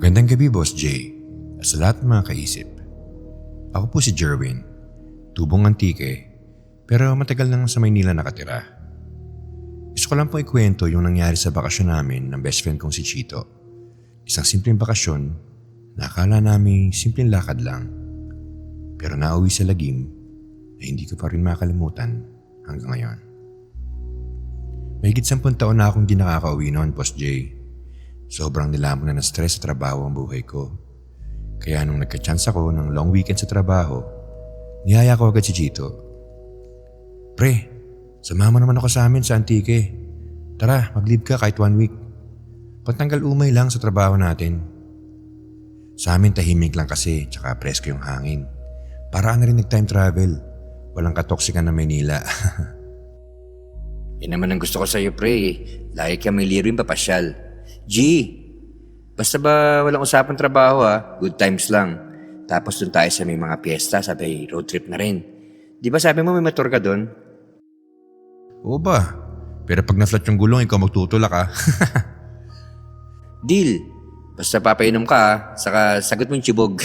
Magandang gabi, Boss Jay. At sa lahat ng mga kaisip. Ako po si Jerwin, tubong antike, pero matagal nang sa Maynila nakatira. Gusto ko lang po ikwento yung nangyari sa bakasyon namin ng best friend kong si Chito. Isang simpleng bakasyon na akala namin simpleng lakad lang. Pero nauwi sa lagim na hindi ko pa rin makalimutan hanggang ngayon. Mahigit 10 taon na akong di nakakauwi noon, Boss Jay. Sobrang nilamon na ng stress sa trabaho ang buhay ko. Kaya nung nagka-chance ako ng long weekend sa trabaho, niyaya ko agad si Chito. Pre, samahan mo naman ako sa amin sa Antique. Tara, mag-leave ka kahit 1 week. Pagtanggal umay lang sa trabaho natin. Sa amin tahimik lang kasi, tsaka presko yung hangin. Paraan na rin nag-time travel. Walang katoksikan na Maynila. Yan naman ang gusto ko sa'yo, pre. Lagi ka may lirin papasyal. G, basta ba walang usapang trabaho good times lang. Tapos dun tayo sa may mga piyesta, sabi road trip na rin. Di ba sabi mo may motor ka dun? Oo ba? Pero pag na-flat yung gulong, ikaw magtutulak ah. Deal. Basta papainom ka saka sagot mo yung chibog.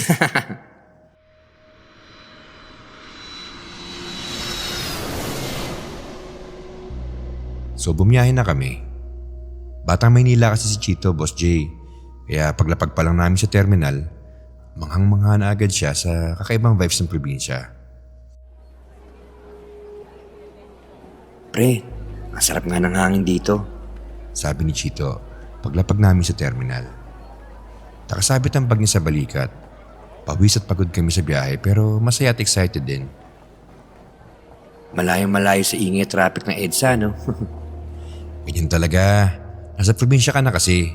So bumiyahe na kami. Batang Maynila kasi si Chito, Boss Jay. Kaya paglapag pa lang namin sa terminal, manghang-mangha na agad siya sa kakaibang vibes ng probinsya. Pre, ang sarap nga ng hangin dito. Sabi ni Chito paglapag namin sa terminal. Nakasabit ang bag niya sa balikat. Pawis at pagod kami sa biyahe pero masaya at excited din. Malayong-malayo sa ingay traffic ng EDSA, no? Ganyan talaga. Nasa probinsya ka na kasi.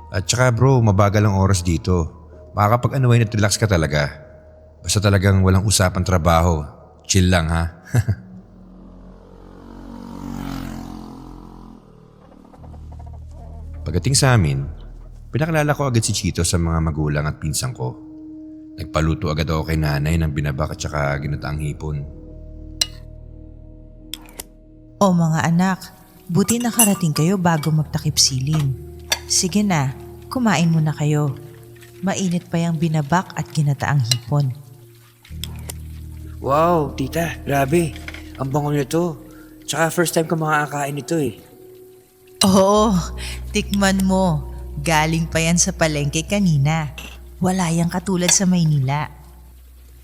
At saka bro, mabagal ang oras dito. Makakapag-unwind at relax ka talaga. Basta talagang walang usapang trabaho. Chill lang ha. Pagdating sa amin, pinakilala ko agad si Chito sa mga magulang at pinsan ko. Nagpaluto agad ako kay nanay ng binabak at saka ginataang hipon. O mga anak, buti nakarating kayo bago magtakip silim. Sige na, kumain muna kayo. Mainit pa yung binabak at ginataang hipon. Wow, tita, grabe. Ang bango nito. Tsaka first time ko makakain nito eh. Oo, tikman mo. Galing pa yan sa palengke kanina. Wala yang katulad sa Maynila.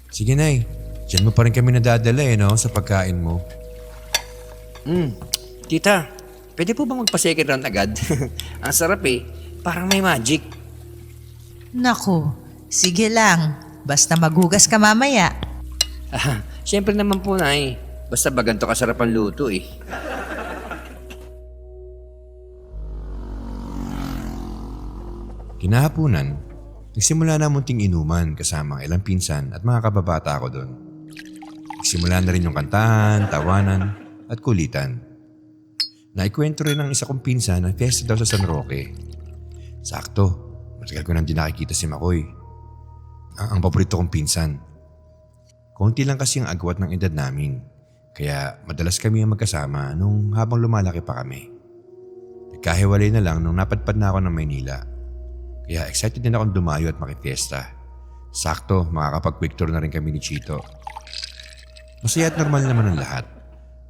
Sige nay, dyan mo pa rin kami nadadala sa pagkain mo. Tita, pwede po bang magpa-second round agad? Ang sarap eh. Parang may magic. Naku, sige lang. Basta maghugas ka mamaya. Siyempre naman po na eh. Basta ba ganito kasarap ang luto eh. Kinahapunan, nagsimula na munting inuman kasama ang ilang pinsan at mga kababata ko doon. Nagsimula na rin yung kantahan, tawanan at kulitan. Naikwento rin ng isa kong pinsan na fiesta daw sa San Roque. Sakto, matagal ko nang di nakikita si Makoy. Ang paborito kong pinsan. Konti lang kasi ang agwat ng edad namin, kaya madalas kami ang magkasama nung habang lumalaki pa kami. Nagkahiwalay na lang nung napadpad na ako ng Maynila. Kaya excited din akong dumayo at makifiesta. Sakto, makakapag-quick tour na rin kami ni Chito. Masaya at normal naman ang lahat.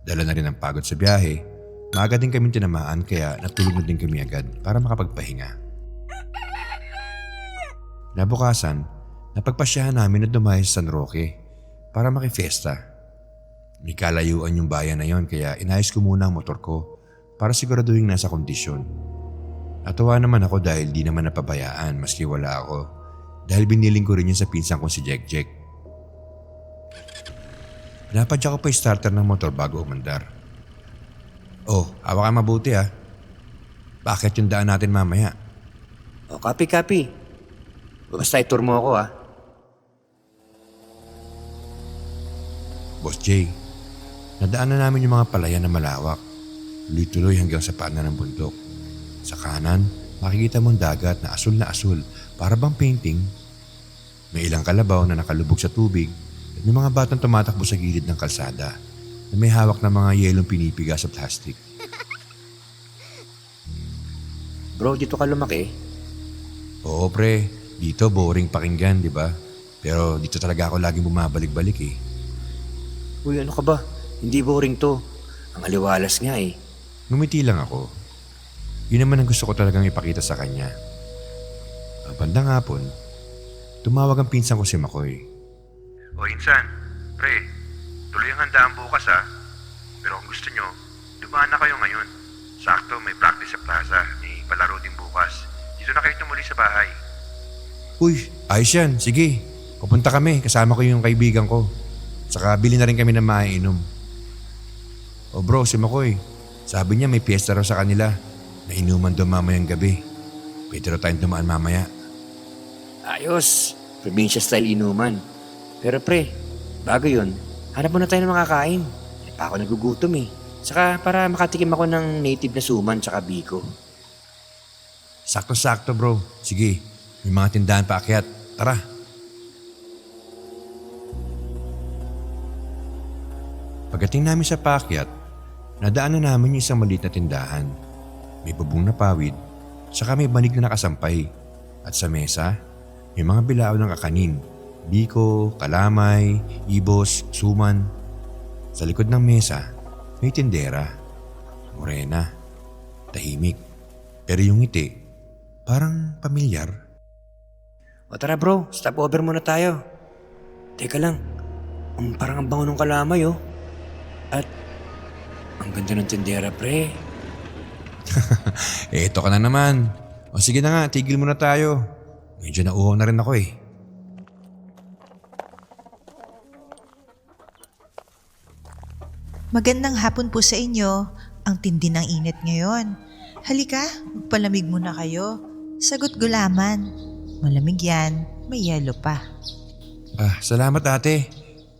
Dala na rin ang pagod sa biyahe. Maaga din kami tinamaan kaya natulog na din kami agad para makapagpahinga. Nabukasan, napagpasyahan namin na dumayo sa San Roque para makifiesta. May kalayuan yung bayan na yon kaya inayos ko muna ang motor ko para siguraduhin nasa kondisyon. Natuwa naman ako dahil di naman napabayaan maski wala ako dahil biniling ko rin yun sa pinsan kong si Jek Jek. Pinapadya ko pa yung starter ng motor bago umandar. Oh, hawak ka mabuti ha. Bakit yung daan natin mamaya? O, copy. Basta i-tour mo ako Boss Jay, nadaanan namin yung mga palayan na malawak. Tuloy-tuloy hanggang sa paanan ng bundok. Sa kanan, makikita mo ang dagat na asul para bang painting. May ilang kalabaw na nakalubog sa tubig at may mga batang tumatakbo sa gilid ng kalsada na may hawak na mga yelong pinipiga sa plastic. Bro, dito ka lumaki? Oo pre, dito boring pakinggan, di ba? Pero dito talaga ako laging bumabalik-balik eh. Uy, ano ka ba? Hindi boring to. Ang aliwalas nga eh. Ngumiti lang ako. Yun naman ang gusto ko talagang ipakita sa kanya. Ang bandang hapon, tumawag ang pinsan ko si Makoy. O Insan, pre, tuloy ang handaan bukas ha. Pero kung gusto nyo, dumaan na kayo ngayon. Sakto, may practice sa plaza. May palaro din bukas. Dito na kayo tumuli sa bahay. Uy, ayos yan. Sige, pupunta kami. Kasama ko yung kaibigan ko. Saka bili na rin kami ng maiinom. O bro, si Makoy, sabi niya may piyesta raw sa kanila. Na inuman doon mamayang gabi. Pwede raw tayong dumaan mamaya. Ayos. Probinsya style inuman. Pero pre, bago yun, hanap muna tayo ng makakain. Hindi pa ako nagugutom eh. Saka para makatikim ako ng native na suman tsaka biko. Sakto-sakto bro. Sige, may mga tindahan pa akyat. Tara. Pagdating namin sa paakyat, nadaanan namin yung isang maliit na tindahan. May bubong na pawid, saka may banig na nakasampay. At sa mesa, may mga bilao ng kakanin. Biko, kalamay, ibos, suman. Sa likod ng mesa, may tindera. Morena, tahimik. Pero yung ngiti, parang pamilyar. O tara bro, stop over muna tayo. Teka lang, parang ang bango ng kalamay oh. At ang ganda ng tindera pre. Eto ka na naman. O sige na nga, tigil muna tayo. Medyo nauhaw na rin ako eh. Magandang hapon po sa inyo. Ang tindi ng init ngayon. Halika, magpalamig muna kayo. Sagot gulaman. Malamig yan, may yelo pa. Salamat ate.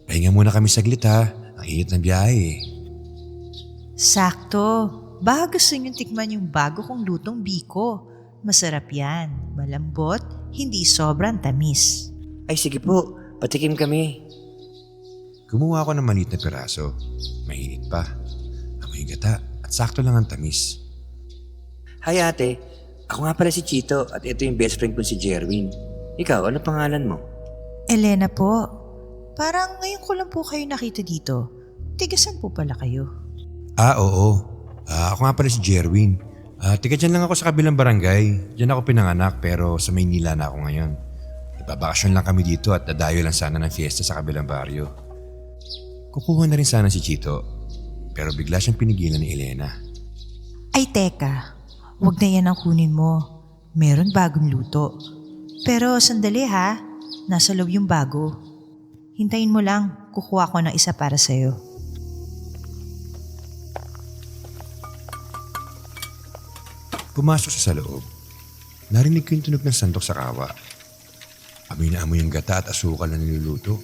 Pahinga muna kami saglit ha. Ang init ng biyahe eh. Sakto. Baka gusto niyong tikman yung bago kong lutong biko. Masarap yan. Malambot, hindi sobrang tamis. Ay sige po, patikim kami. Kumuha ako ng maliit na piraso. Mainit pa. Amoy gata at sakto lang ang tamis. Hi ate, ako nga pala si Chito at ito yung best friend ko si Jerwin. Ikaw, ano pangalan mo? Elena po. Parang ngayon ko lang po kayo nakita dito. Tigasan po pala kayo. Oo. Ako nga pala si Jerwin. Tiga dyan lang ako sa kabilang barangay. Diyan ako pinanganak pero sa Maynila na ako ngayon. Ibabakasyon lang kami dito at dadayo lang sana ng fiesta sa kabilang baryo. Kukuha na rin sana si Chito pero bigla siyang pinigilan ni Elena. Ay teka, wag na yan ang kunin mo. Meron bagong luto. Pero sandali ha, nasa loob yung bago. Hintayin mo lang, kukuha ko ng isa para sa'yo. Pumasok siya sa loob. Narinig ko yung tunog ng sandok sa kawa. Amoy na amoy yung gata at asukal na niluluto.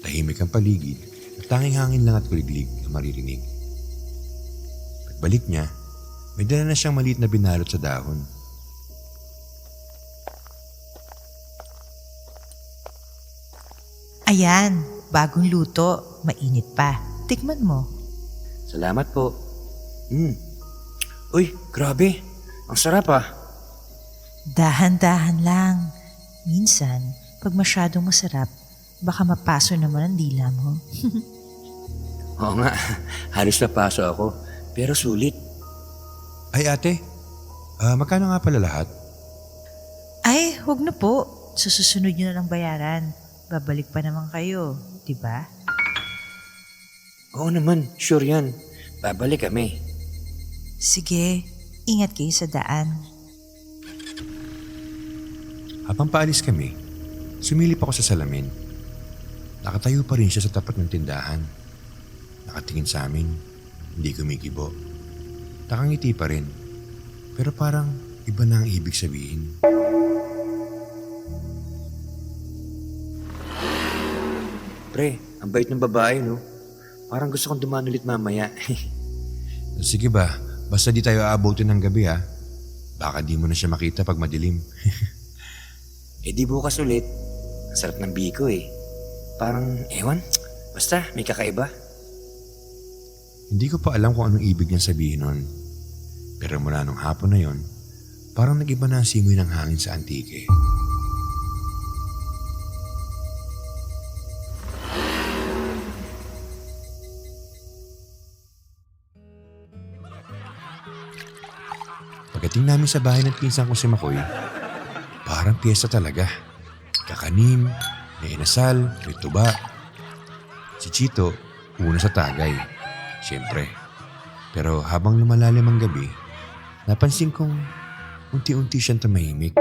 Tahimik ang paligid at tanging hangin lang at kuliglig na maririnig. Pagbalik niya, may dala na siyang maliit na binalot sa dahon. Ayan, bagong luto, mainit pa. Tikman mo. Salamat po. Uy, grabe. Ang sarap ah. Dahan-dahan lang. Minsan, pag masyadong masarap, baka mapaso naman ang dila mo. Oo nga, halos napaso ako. Pero sulit. Ay ate, magkano nga pala lahat? Ay, wag na po. Sa susunod nyo na lang bayaran. Babalik pa naman kayo, di ba? Oo naman, sure yan. Babalik kami. Sige, ingat kayo sa daan. Habang paalis kami, sumilip ako sa salamin. Nakatayo pa rin siya sa tapat ng tindahan. Nakatingin sa amin, hindi kumikibo. Nakangiti pa rin, pero parang iba na ang ibig sabihin. Pre, ang bait ng babae no? Parang gusto kong dumaan ulit mamaya. Sige ba, basta di tayo aabutin ng gabi ha. Baka di mo na siya makita pag madilim. Eh di bukas ulit. Ang sarap ng biko eh. Parang, ewan, basta may kakaiba. Hindi ko pa alam kung anong ibig niyang sabihin nun. Pero mula nung hapon na yon, Parang nag-iba na ang simoy ng hangin sa Antique. Pagdating namin sa bahay ng pinsan ko si Makoy, parang piyesta talaga. Kakanin, may inasal, may tuba. Si Chito, una sa tagay. Siyempre. Pero habang lumalalim ang gabi, napansin kong unti-unti siyang tumahimik.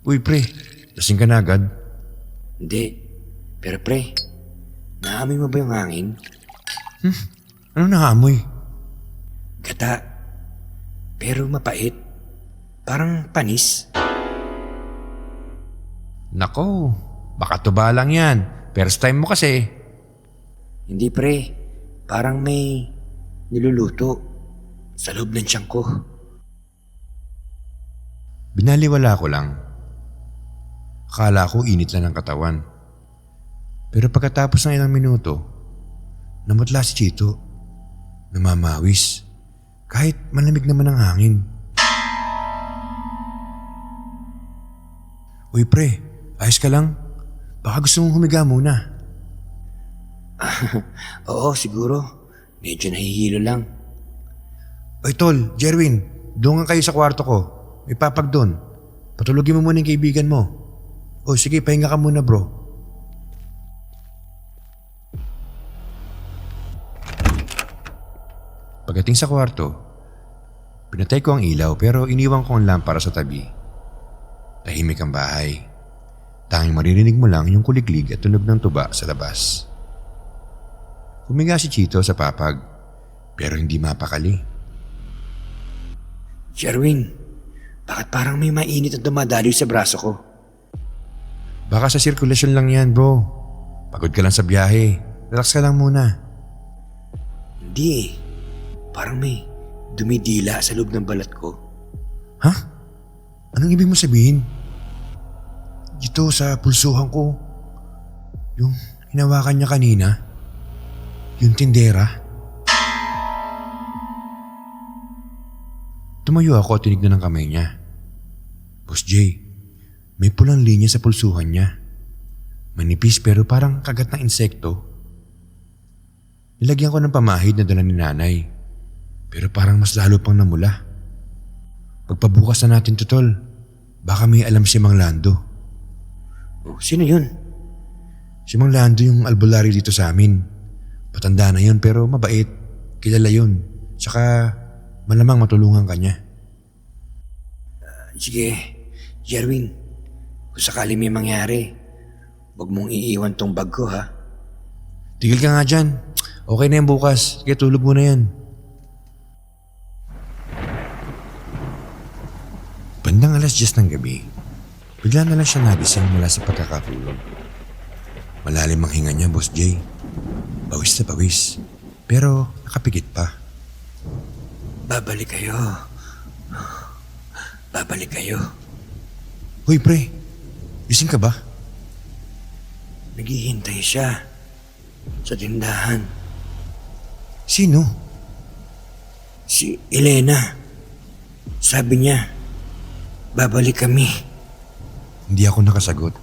Uy pre, lasing ka na agad? Hindi. Pero pre, naamoy mo ba yung hangin? Ano naamoy? Gata. Pero mapait. Parang panis. Nako, baka tuba lang yan. First time mo kasi. Hindi pre. Parang may niluluto sa loob ng tiyan ko. Binaliwala ko lang. Akala ko init lang ng katawan. Pero pagkatapos ng ilang minuto, namutla si Chito. Namamawis. Kahit malamig naman ang hangin. Uy pre, ayos ka lang? Baka gusto mong humiga muna. Oo, siguro. Medyo nahihilo lang. Uy tol, Jerwin, doon nga kayo sa kwarto ko. May papag doon. Patulogin mo muna yung kaibigan mo. O sige, pahinga ka muna bro. Pagdating sa kwarto, pinatay ko ang ilaw pero iniwan ko ang lampara sa tabi. Tahimik ang bahay. Tanging maririnig mo lang yung kuliglig at tunog ng tuba sa labas. Huminga si Chito sa papag pero hindi mapakali. Jerwin, bakit parang may mainit na dumadaloy sa braso ko? Baka sa sirkulasyon lang yan bro. Pagod ka lang sa biyahe. Relax ka lang muna. Hindi eh. Parang may dumidila sa loob ng balat ko. Ha? Anong ibig mo sabihin? Dito sa pulsuhan ko. Yung hinawakan niya kanina. Yung tindera. Tumayo ako at tinignan ng kamay niya. Boss Jay, may pulang linya sa pulsuhan niya. Manipis pero parang kagat ng insekto. Nilagyan ko ng pamahid na dala ni nanay. Pero parang mas lalo pang namula. Pagpabukas na natin to tol. Baka may alam si Mang Lando. Oh, sino yun? Si Mang Lando yung albularyo dito sa amin. Patanda na yun pero mabait. Kilala yun. Tsaka malamang matulungan ka niya. Sige, Jerwin. Kung sakali may mangyari, huwag mong iiwan tong bag ko ha. Tigil ka nga dyan. Okay na yan bukas. Sige tulog mo na yan. Bandang 10:00 ng gabi, bigla na lang siya nagising mula sa pagkakatulog. Malalim ang hinga niya, Boss Jay. Pawis na pawis, pero nakapikit pa. Babalik kayo. Babalik kayo. Hoy pre, gising ka ba? Naghihintay siya sa tindahan. Sino? Si Elena. Sabi niya, babalik kami. Hindi ako nakasagot.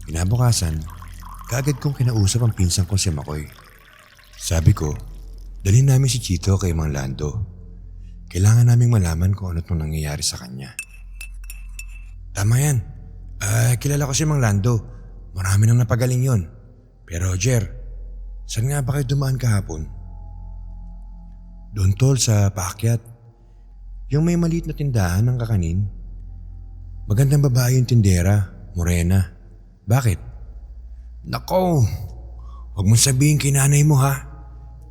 Kinabukasan, kaagad kong kinausap ang pinsan ko si Makoy. Sabi ko, dalhin namin si Chito kay Mang Lando. Kailangan naming malaman kung ano itong nangyayari sa kanya. Tama yan. Kilala ko si Mang Lando. Marami nang napagaling yon. Pero Jer, saan nga ba kayo dumaan kahapon? Doon tol sa paakyat. Yung may maliit na tindahan ng kakanin. Magandang babae yung tindera, morena. Bakit? Nako, huwag mong sabihin kay nanay mo ha.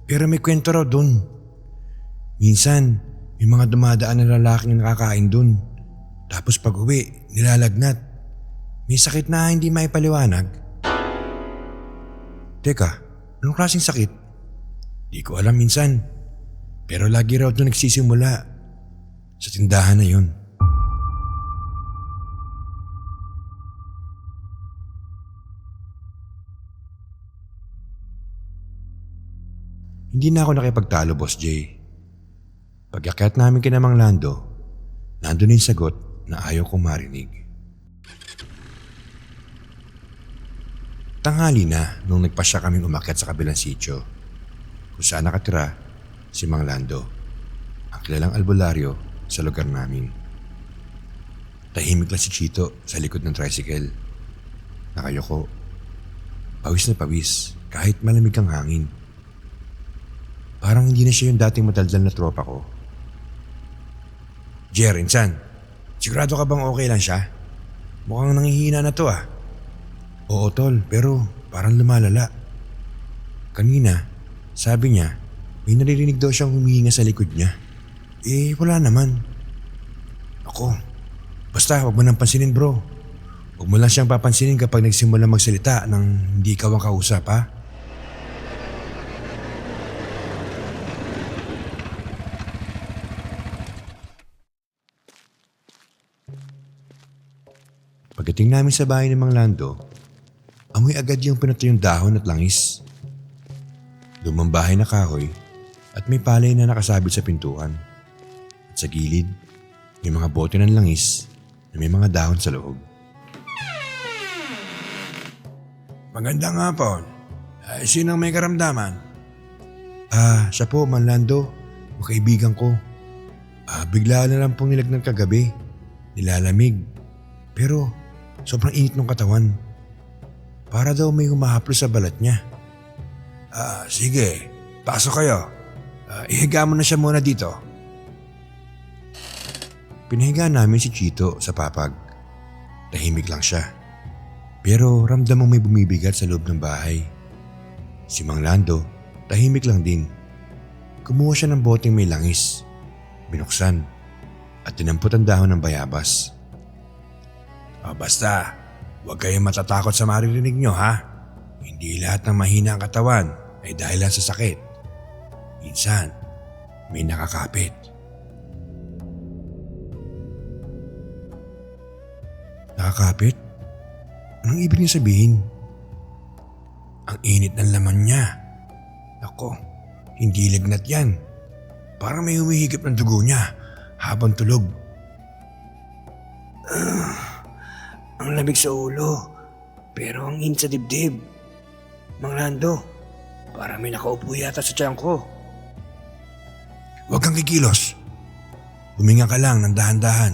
Pero may kwento raw doon. Minsan, may mga dumadaan na lalaking nakakain doon. Tapos pag uwi, nilalagnat. May sakit na hindi maipaliwanag. Teka, anong klaseng sakit? Di ko alam minsan. Pero lagi raw ito nagsisimula sa tindahan na yun. Hindi na ako nakipagtalo, Boss Jay. Pag-akyat namin kina Mang Lando, nandun yung sagot na ayaw kong marinig. Tanghali na nung nagpasya kaming umakyat sa kabilang sitio kung saan nakatira si Mang Lando, ang kilalang albularyo sa lugar namin. Tahimik lang si Chito sa likod ng tricycle. Nakayoko. Pawis na pawis kahit malamig ang hangin. Parang hindi na siya yung dating mataldal na tropa ko. Jer, insan, sigurado ka bang okay lang siya? Mukhang nangihina na to ah. Oo tol, pero parang lumalala. Kanina, sabi niya, may naririnig daw siyang humihinga sa likod niya. Eh, wala naman. Ako, basta wag mo nang pansinin bro. Huwag mo lang siyang papansinin kapag nagsimula magsalita nang hindi ikaw ang kausap ha. Pagdating namin sa bahay ni Mang Lando, amoy agad yung pinatuyong dahon at langis. Lumang bahay na kahoy at may palay na nakasabit sa pintuan. At sa gilid, may mga bote ng langis na may mga dahon sa loob. Magandang hapon. Sinong may karamdaman? Siya po, Mang Lando. Makaibigan ko. Bigla na lang pong nilagnat kagabi. Nilalamig. Pero sobrang init ng katawan. Para daw may humahaplos sa balat niya. Sige, pasok kayo. Ihiga mo na siya muna dito. Pinahiga namin si Chito sa papag. Tahimik lang siya. Pero ramdam mo may bumibigat sa loob ng bahay. Si Mang Lando, tahimik lang din. Kumuha siya ng boteng may langis. Binuksan at tinampot ang dahon ng bayabas. Basta, huwag kayong matatakot sa maririnig nyo ha. Hindi lahat ng mahina ang katawan ay dahilan sa sakit. Minsan, may nakakapit. Nakakapit? Anong ibig niya sabihin? Ang init ng laman niya. Ako, hindi lagnat yan. Parang may humihigop ng dugo niya habang tulog. Ang lamig sa ulo, pero ang init sa dibdib. Mang Lando, parang may nakaupo yata sa tiyan ko. Huwag kang kikilos. Huminga ka lang ng dahan-dahan.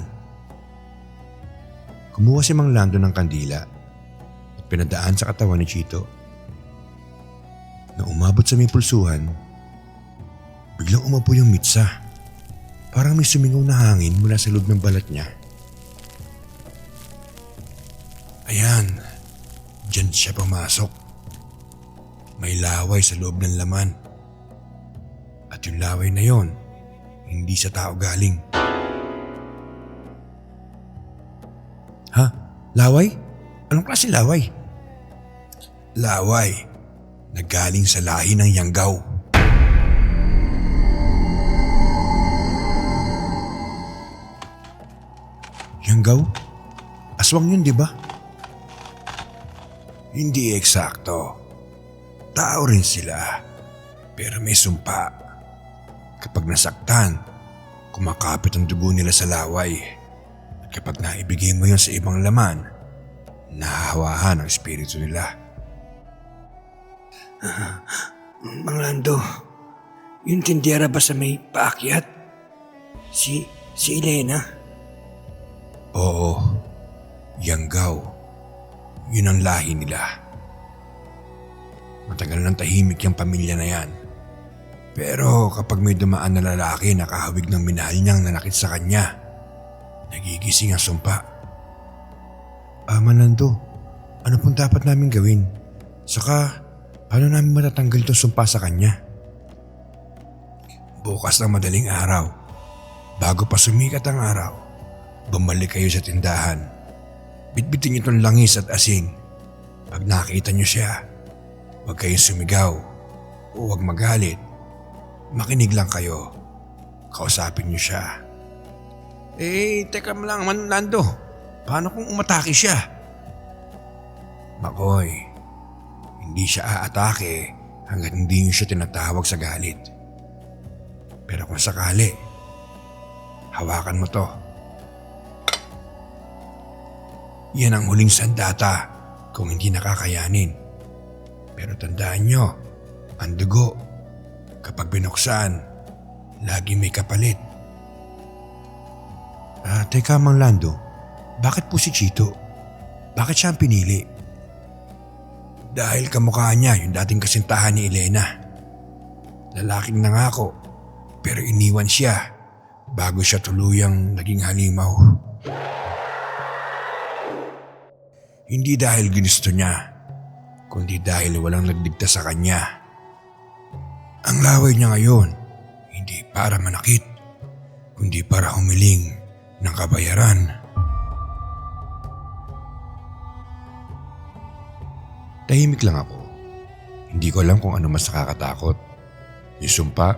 Kumuha si Mang Lando ng kandila at pinadaan sa katawan ni Chito. Nang umabot sa may pulsuhan, biglang umapo yung mitsa. Parang may sumingaw na hangin mula sa loob ng balat niya. Ayan, dyan siya pumasok. May laway sa loob ng laman. At yung laway na yon, hindi sa tao galing. Ha? Laway? Anong klase laway? Laway na galing sa lahi ng Yanggaw. Yanggaw? Aswang yun, di ba? Hindi eksakto. Tao rin sila. Pero may sumpa. Kapag nasaktan, kumakapit ang dugo nila sa laway. At kapag naibigay mo yon sa ibang laman, nahahawahan ang espiritu nila. Mang Lando, yung tindera ba sa may paakyat? Si Elena? Oo, Yanggaw. Yun ang lahi nila. Matagal nang tahimik yung pamilya na yan. Pero kapag may dumaan na lalaki na kahawig ng minahal niyang nanakit sa kanya, nagigising ang sumpa. Mang Lando, ano pong dapat namin gawin? Saka, paano namin matatanggal itong sumpa sa kanya? Bukas ng madaling araw, bago pa sumikat ang araw, bumalik kayo sa tindahan. Bitbitin niyo itong langis at asin. Pag nakita niyo siya, huwag kayong sumigaw o huwag magalit. Makinig lang kayo. Kausapin niyo siya. Teka lang, Lando. Paano kung umatake siya? Makoy, hindi siya aatake hanggat hindi niyo siya tinatawag sa galit. Pero kung sakali, hawakan mo to. Yan ang huling sandata kung hindi nakakayanin. Pero tandaan nyo, ang dugo, kapag binuksan, lagi may kapalit. Teka Mang Lando, bakit po si Chito? Bakit siya ang pinili? Dahil kamukha niya yung dating kasintahan ni Elena. Lalaking nangako, pero iniwan siya bago siya tuluyang naging halimaw. Hindi dahil ginusto niya, kundi dahil walang nagdigtas sa kanya. Ang laway niya ngayon, hindi para manakit, kundi para humiling ng kabayaran. Tahimik lang ako. Hindi ko alam kung ano mas nakakatakot. Yung sumpa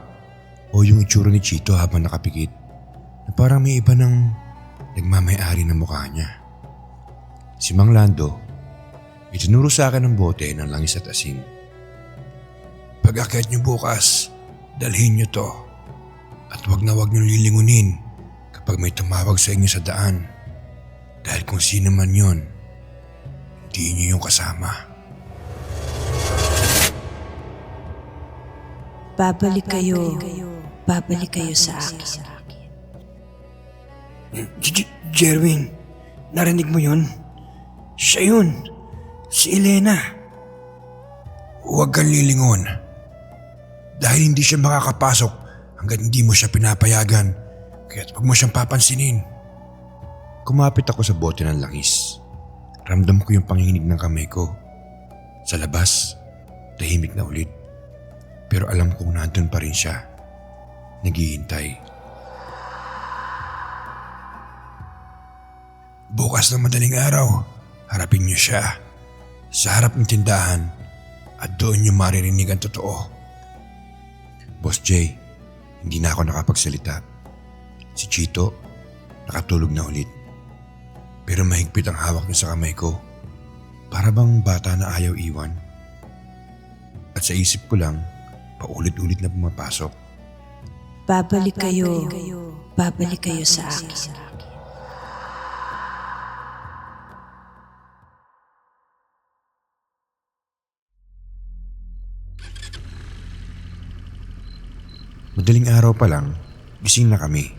o yung itsura ni Chito habang nakapikit na parang may iba ng nagmamay-ari ng mukha niya. Si Mang Lando, itinuro sa akin ng bote ng langis at asin. Pag-akyat niyo bukas, dalhin niyo to. At wag niyo lilingunin kapag may tumawag sa inyo sa daan. Dahil kung sino man yon, hindi niyo yung kasama. Babalik kayo sa akin. Jerwin, narinig mo yun? Siya yun. Si Elena. Huwag kang lilingon. Dahil hindi siya makakapasok hanggat hindi mo siya pinapayagan. Kaya't huwag mo siyang papansinin. Kumapit ako sa bote ng langis. Ramdam ko yung panginginig ng kamay ko. Sa labas, tahimik na ulit. Pero alam kong nandun pa rin siya. Naghihintay. Bukas ng madaling araw, harapin niyo siya. Sa harap ng tindahan at doon niyo maririnig ang totoo. Boss J, hindi na ako nakapagsalita. Si Chito, nakatulog na ulit. Pero mahigpit ang hawak niya sa kamay ko. Para bang bata na ayaw iwan. At sa isip ko lang, paulit-ulit na pumapasok. Babalik kayo sa akin. Madaling araw pa lang, gising na kami.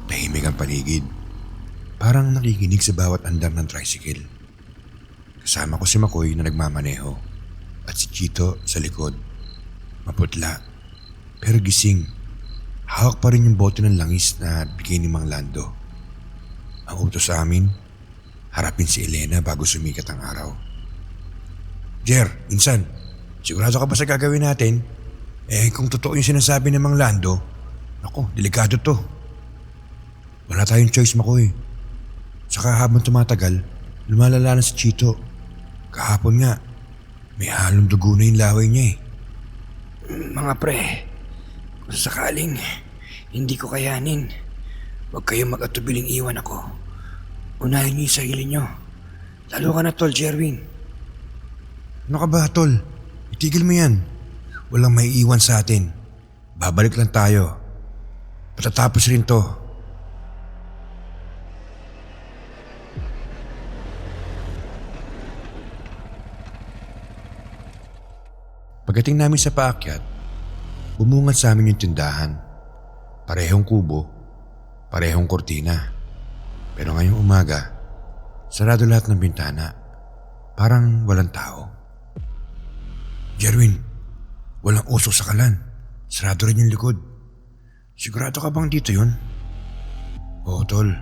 Tahimik ang paligid. Parang nakikinig sa bawat andar ng tricycle. Kasama ko si Makoy na nagmamaneho at si Chito sa likod. Maputla, pero gising. Hawak pa rin yung bote ng langis na bigay ni Mang Lando. Ang utos sa amin, harapin si Elena bago sumikat ang araw. Jer, insan, sigurado ka ba sa gagawin natin? Kung totoo yung sinasabi ng Mang Lando, naku, delikado to. Wala tayong choice, Makoy. Saka habang tumatagal, lumalala na si Chito. Kahapon nga, may halong dugo na yung laway niya eh. Mga pre, kung sakaling hindi ko kayanin, huwag kayong mag-atubiling iwan ako. Unahin niyo yung sarili niyo. Lalo ka na, Tol Jerwin. Ano ka ba, Tol? Itigil mo yan. Walang may iwan sa atin. Babalik lang tayo. Patatapos rin to. Pagdating namin sa paakyat, bumungad sa amin yung tindahan. Parehong kubo, parehong kortina. Pero ngayong umaga, sarado lahat ng bintana. Parang walang tao. Jerwin, walang usok sa kalan. Sarado rin yung likod. Sigurado ka bang dito yun? Oo, Tol.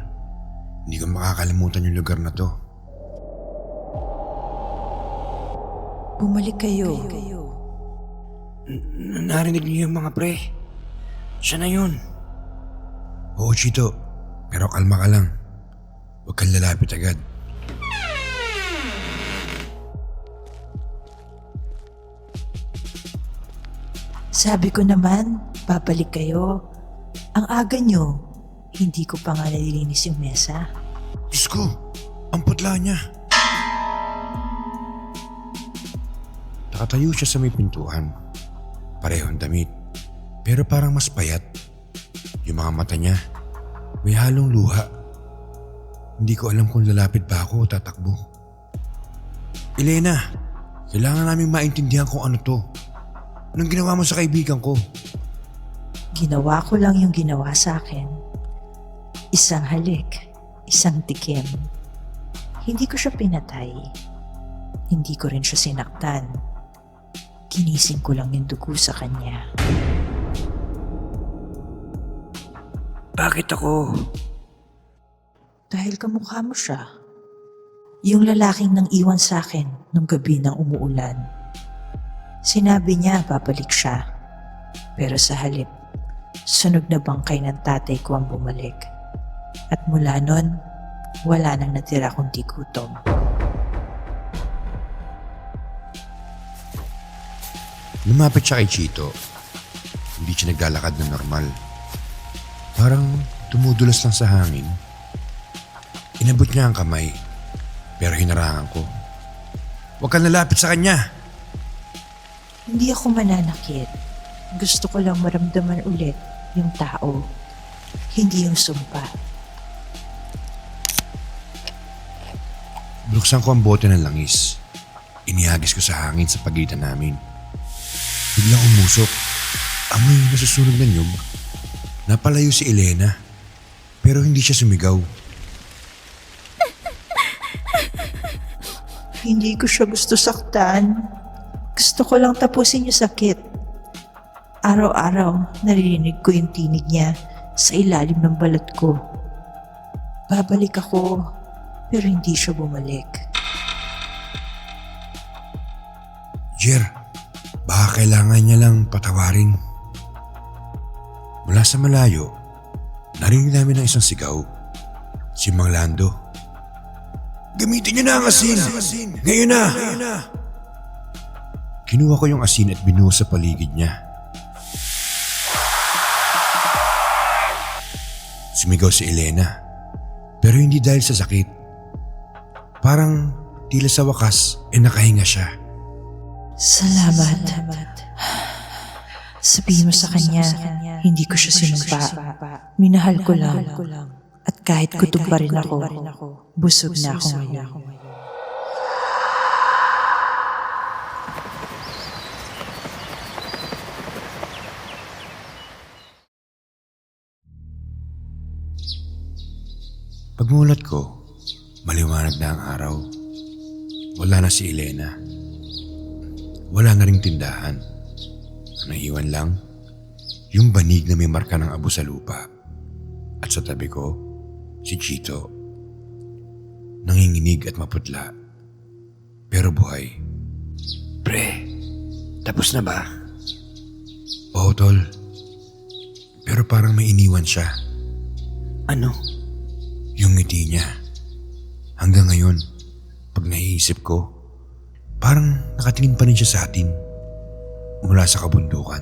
Hindi ko makakalimutan yung lugar na to. Bumalik kayo. Narinig niyo yung mga pre. Siya na yun. Oo, Chito. Pero kalma ka lang. Huwag kang lalapit agad. Sabi ko naman, Babalik kayo. Ang aga nyo. Hindi ko pa nga nalilinis yung mesa. Diyos ko, ang putla niya. Nakatayo siya sa may pintuan. Parehong damit. Pero parang mas payat. Yung mga mata niya, may halong luha. Hindi ko alam kung lalapit ba ako o tatakbo. Elena, kailangan namin maintindihan kung ano to. Anong ginawa mo sa kaibigan ko? Ginawa ko lang yung ginawa sa akin. Isang halik, isang tikim. Hindi ko siya pinatay. Hindi ko rin siya sinaktan. Ginising ko lang yung dugo sa kanya. Bakit ako? Dahil kamukha mo siya. Yung lalaking nang iwan sa akin nung gabi ng umuulan. Sinabi niya babalik siya. Pero sa halip, sunog na bangkay ng tatay ko ang bumalik. At mula nun, wala nang natira kundi gutom. Lumapit siya kay Chito. Hindi siya naglalakad na normal. Parang tumudulas lang sa hangin. Inabot niya ang kamay, pero hinarangan ko. Huwag kang lalapit sa kanya! Hindi ako mananakit. Gusto ko lang maramdaman ulit yung tao. Hindi yung sumpa. Binuksan ko ang bote ng langis. Inihagis ko sa hangin sa pagitan namin. Biglang umusok. Amoy nasusunog na nyug. Napalayo si Elena, pero hindi siya sumigaw. Hindi ko siya gusto saktan. Gusto ko lang tapusin yung sakit. Araw-araw, naririnig ko yung tinig niya sa ilalim ng balat ko. Babalik ako, pero hindi siya bumalik. Jer, baka kailangan niya lang patawarin. Mula sa malayo, narinig namin ang isang sigaw. Si Mang Lando. Gamitin niyo na ang asin! Ngayon na! Kinuha ko yung asin at binuhos sa paligid niya. Sumigaw si Elena, pero hindi dahil sa sakit. Parang tila sa wakas nakahinga siya. Salamat. Sabihin mo sa kanya, hindi ko siya sinumpa. Minahal ko lang. At kahit kutob pa rin ako, busog na ako ngayon. Pagmulat ko, maliwanag na ang araw. Wala na si Elena. Wala na ring tindahan. Ang naiwan lang, yung banig na may marka ng abo sa lupa. At sa tabi ko, si Chito. Nanginginig at maputla. Pero buhay. Pre, tapos na ba? Oo, tol. Pero parang may iniwan siya. Ano? Yung ngiti niya. Hanggang ngayon, pag naiisip ko, parang nakatingin pa rin siya sa atin mula sa kabundukan.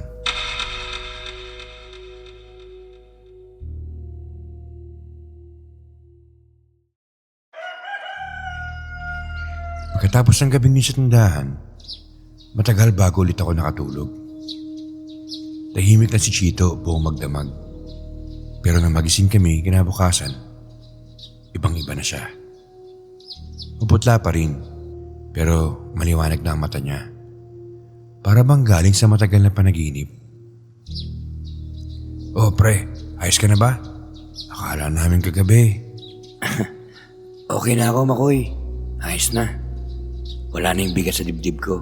Pagkatapos ng gabing yun sa tindahan, matagal bago ulit ako nakatulog. Tahimik na si Chito buong magdamag. Pero nang magising kami kinabukasan, ibang-iba na siya. Maputla pa rin, pero maliwanag na ang mata niya. Para bang galing sa matagal na panaginip. Oh pre, ayos ka na ba? Akala namin kagabi. Okay na ako, Makoy. Ayos na. Wala na yung bigat sa dibdib ko.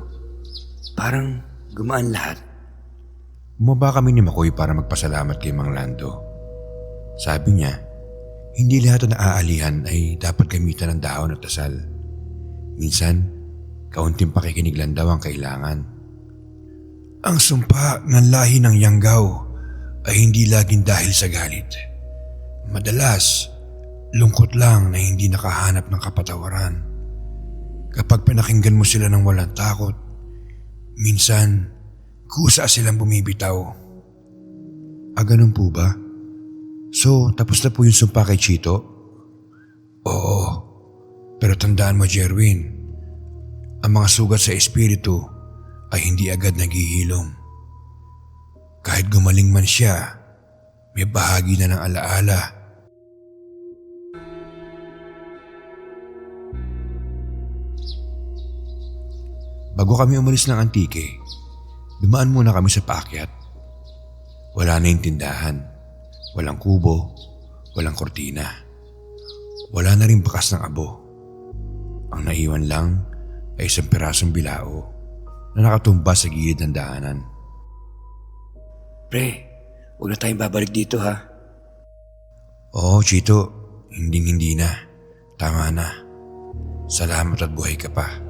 Parang gumaan lahat. Bumaba kami ni Makoy para magpasalamat kay Mang Lando. Sabi niya, hindi lahat na naaalihan ay dapat gamitan ng dahon at dasal. Minsan, kaunting pakikinig lang daw ang kailangan. Ang sumpa ng lahi ng Yanggaw ay hindi laging dahil sa galit. Madalas, lungkot lang na hindi nakahanap ng kapatawaran. Kapag pinakinggan mo sila ng walang takot, minsan, kusa silang bumibitaw. Ganun po ba? So, tapos na po yung sumpa kay Chito? Oo. Pero tandaan mo, Jerwin, ang mga sugat sa espiritu ay hindi agad naghihilom. Kahit gumaling man siya, may bahagi na ng alaala. Bago kami umalis ng Antique, dumaan muna kami sa paakyat. Wala na yung tindahan, walang kubo, walang kortina. Wala na rin bakas ng abo. Ang naiwan lang ay isang pirasong bilao na nakatumba sa gilid ng daanan. Pre, huwag na tayong babalik dito ha. Oo, Chito, hindi na. Tama na. Salamat at buhay ka pa.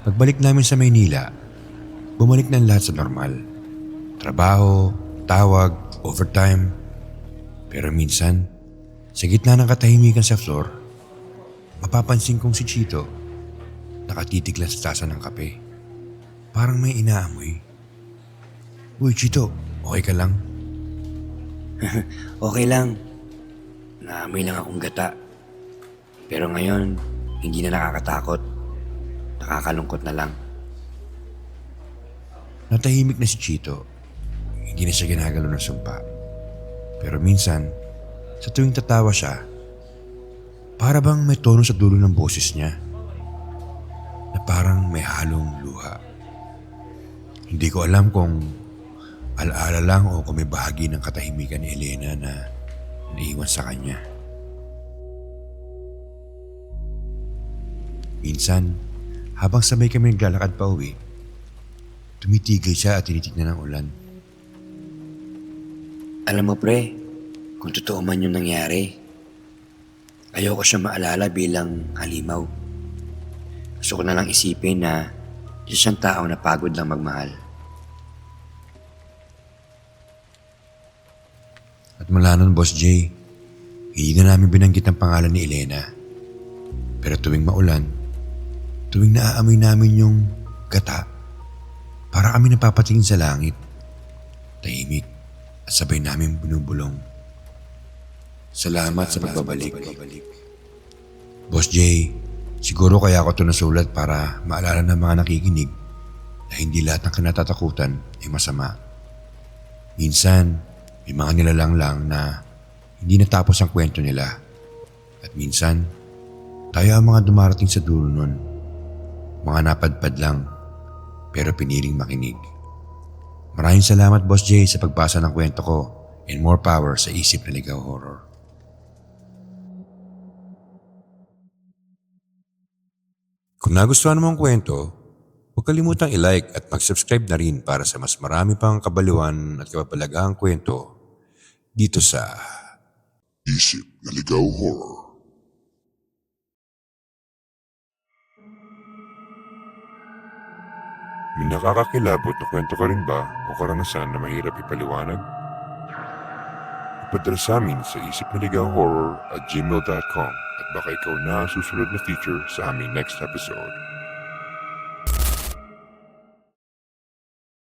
Pagbalik namin sa Maynila, bumalik na ang lahat sa normal. Trabaho, tawag, overtime. Pero minsan, sa gitna ng katahimikan sa floor, mapapansin kong si Chito nakatitig lang sa tasa ng kape. Parang may inaamoy. Uy, Chito, okay ka lang? Okay lang. Naamoy lang akong gata. Pero ngayon, hindi na nakakatakot. Nakakalungkot na lang. Natahimik na si Chito. Hindi na siya ginagalaw ng sumpa. Pero minsan, sa tuwing tatawa siya, para bang may tono sa dulo ng boses niya na parang may halong luha. Hindi ko alam kung alaala lang o kung may bahagi ng katahimikan ni Elena na naiwan sa kanya. Minsan, habang sabay kami naglalakad pa uwi, tumitigil siya at tinitignan ng ulan. Alam mo pre, kung totoo man yung nangyari, ayoko siya maalala bilang halimaw. Gusto ko na lang isipin na siya siyang tao na pagod lang magmahal. At mula nun, Boss Jay, hindi na namin binanggit ang pangalan ni Elena. Pero tuwing maulan, tuwing naaamoy namin yung gata, para kami napapatingin sa langit. Tahimik at sabay namin binubulong. Salamat sa pagbabalik. Boss Jay, siguro kaya ako ito nasulat para maalala ng mga nakikinig na hindi lahat ng kinatatakutan ay masama. Minsan, may mga nilalang lang na hindi natapos ang kwento nila. At minsan, tayo ang mga dumarating sa dulo nun. Mga napadpad lang, pero piniling makinig. Maraming salamat, Boss Jay, sa pagbasa ng kwento ko and more power sa isip na ligaw horror. Kung nagustuhan mo ang kwento, huwag kalimutang i-like at mag-subscribe na rin para sa mas marami pang kabaliwan at kapapalagaang kwento dito sa Isip na Ligaw Horror. May nakakakilabot na kwento ka rin ba o karanasan na mahirap ipaliwanag? Ipadala sa amin sa isipnaligawhorror@gmail.com at baka ikaw na ang susunod na feature sa aming next episode.